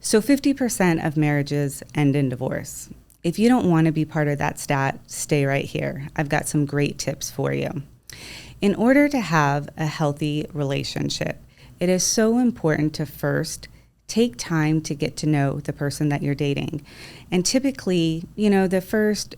So 50% of marriages end in divorce. If you don't want to be part of that stat, stay right here. I've got some great tips for you. In order to have a healthy relationship, it is so important to first take time to get to know the person that you're dating. And typically, the first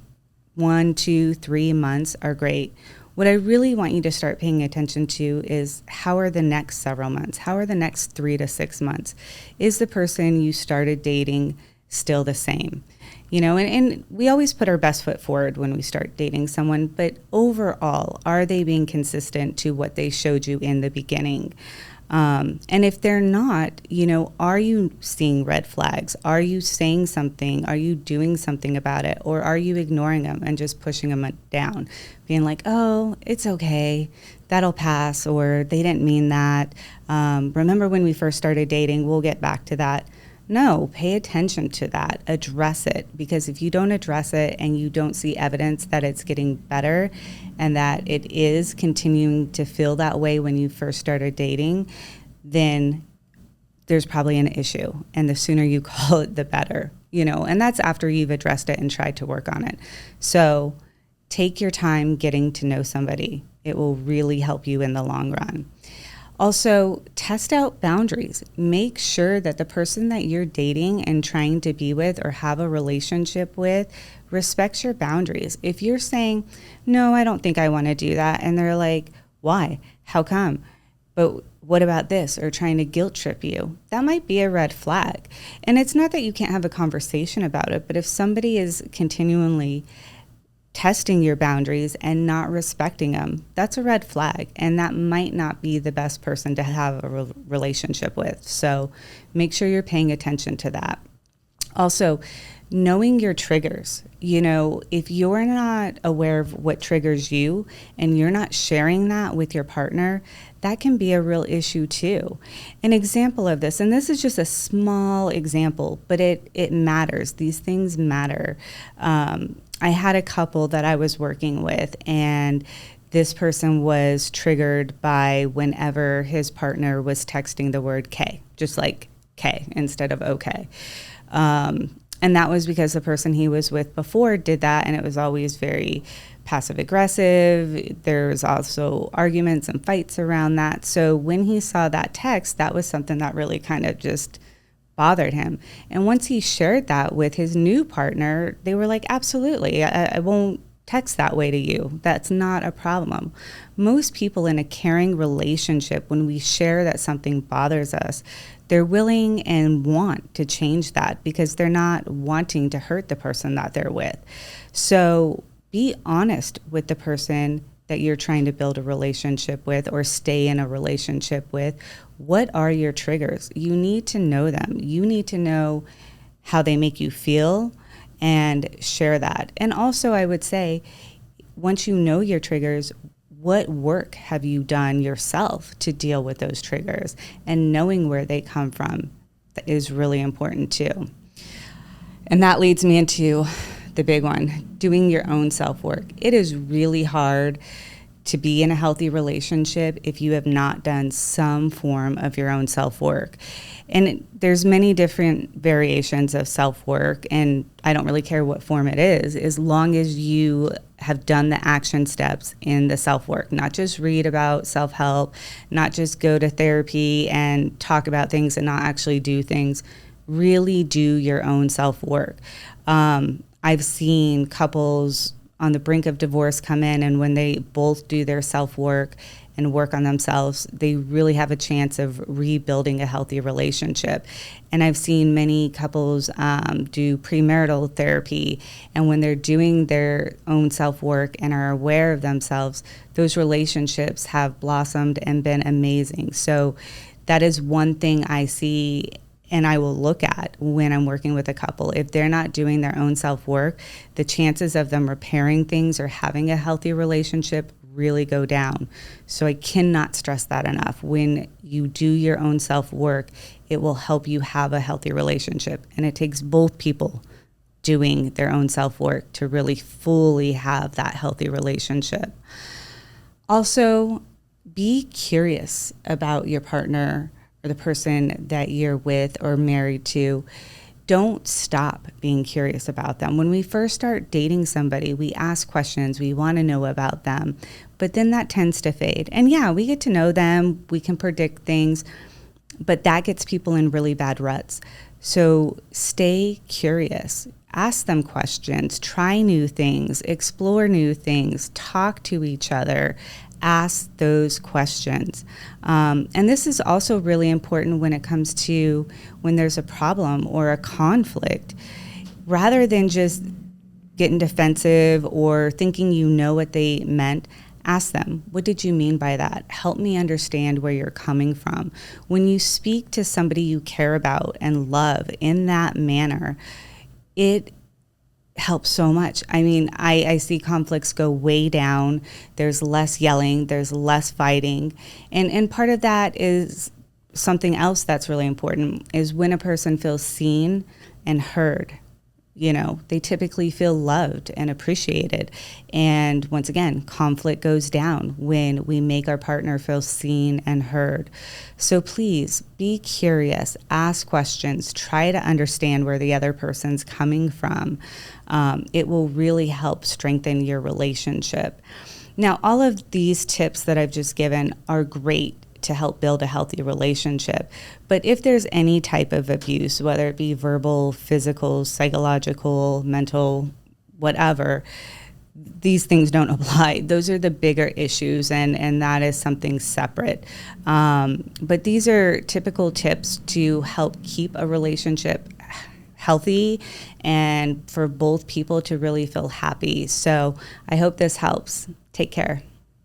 1, 2, 3 months are great. What I really want you to start paying attention to is how are the next several months? How are the next 3 to 6 months? Is the person you started dating still the same? And we always put our best foot forward when we start dating someone, but overall, are they being consistent to what they showed you in the beginning? And if they're not, are you seeing red flags? Are you saying something? Are you doing something about it? Or are you ignoring them and just pushing them down? Being like, oh, it's okay, that'll pass, or they didn't mean that. Remember when we first started dating? We'll get back to that. No, pay attention to that. Address it, because if you don't address it and you don't see evidence that it's getting better and that it is continuing to feel that way when you first started dating, then there's probably an issue. And the sooner you call it, the better, and that's after you've addressed it and tried to work on it. So take your time getting to know somebody. It will really help you in the long run. Also, test out boundaries. Make sure that the person that you're dating and trying to be with or have a relationship with respects your boundaries. If you're saying, no, I don't think I want to do that, and they're like, why? How come? But what about this? Or trying to guilt trip you, that might be a red flag. And it's not that you can't have a conversation about it, but if somebody is continually testing your boundaries and not respecting them, that's a red flag, and that might not be the best person to have a relationship with. So make sure you're paying attention to that. Also, knowing your triggers. If you're not aware of what triggers you and you're not sharing that with your partner, that can be a real issue too. An example of this, and this is just a small example, but it matters. These things matter. I had a couple that I was working with, and this person was triggered by whenever his partner was texting the word K, just like K instead of okay. And that was because the person he was with before did that, and it was always very passive aggressive. There's also arguments and fights around that. So when he saw that text, that was something that really kind of just bothered him. And once he shared that with his new partner, they were like, absolutely, I won't text that way to you. That's not a problem. Most people in a caring relationship, when we share that something bothers us, they're willing and want to change that because they're not wanting to hurt the person that they're with. So be honest with the person that you're trying to build a relationship with or stay in a relationship with. What are your triggers? You need to know them. You need to know how they make you feel and share that. And also, I would say, once you know your triggers, what work have you done yourself to deal with those triggers? And knowing where they come from is really important too. And that leads me into the big one, doing your own self-work. It is really hard to be in a healthy relationship if you have not done some form of your own self-work. And there's many different variations of self-work, and I don't really care what form it is, as long as you have done the action steps in the self-work, not just read about self-help, not just go to therapy and talk about things and not actually do things. Really do your own self-work. I've seen couples on the brink of divorce come in, and when they both do their self-work and work on themselves, they really have a chance of rebuilding a healthy relationship. And I've seen many couples do premarital therapy, and when they're doing their own self-work and are aware of themselves, those relationships have blossomed and been amazing. So that is one thing I see and I will look at when I'm working with a couple. If they're not doing their own self-work, the chances of them repairing things or having a healthy relationship really go down. So I cannot stress that enough. When you do your own self-work, it will help you have a healthy relationship. And it takes both people doing their own self-work to really fully have that healthy relationship. Also, be curious about your partner or the person that you're with or married to, don't stop being curious about them. When we first start dating somebody, we ask questions, we want to know about them, but then that tends to fade. And yeah, we get to know them, we can predict things, but that gets people in really bad ruts. So stay curious, ask them questions, try new things, explore new things, talk to each other, ask those questions. And this is also really important when it comes to when there's a problem or a conflict. Rather than just getting defensive or thinking you know what they meant, ask them, what did you mean by that? Help me understand where you're coming from. When you speak to somebody you care about and love in that manner, it helps so much. I mean, I see conflicts go way down. There's less yelling, there's less fighting. And part of that is something else that's really important is when a person feels seen and heard. You know, they typically feel loved and appreciated. And once again, conflict goes down when we make our partner feel seen and heard. So please be curious, ask questions, try to understand where the other person's coming from. It will really help strengthen your relationship. Now, all of these tips that I've just given are great to help build a healthy relationship. But if there's any type of abuse, whether it be verbal, physical, psychological, mental, whatever, these things don't apply. Those are the bigger issues, and that is something separate. But these are typical tips to help keep a relationship healthy and for both people to really feel happy. So I hope this helps. Take care.